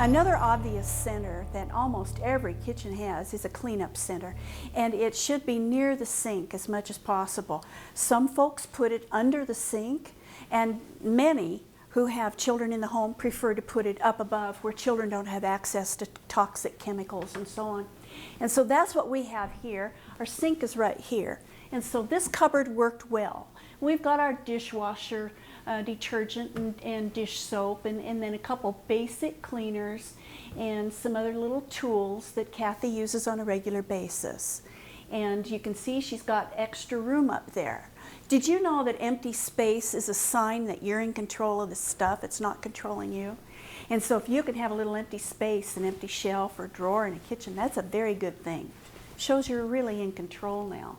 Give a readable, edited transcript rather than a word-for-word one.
Another obvious center that almost every kitchen has is a cleanup center, and it should be near the sink as much as possible. Some folks put it under the sink, and many who have children in the home prefer to put it up above where children don't have access to toxic chemicals and so on. And so that's what we have here. Our sink is right here. And so this cupboard worked well. We've got our dishwasher detergent and dish soap, and then a couple basic cleaners and some other little tools that Kathy uses on a regular basis. And you can see she's got extra room up there. Did you know that empty space is a sign that you're in control of the stuff? It's not controlling you. And so if you can have a little empty space, an empty shelf or drawer in a kitchen, that's a very good thing. Shows you're really in control now.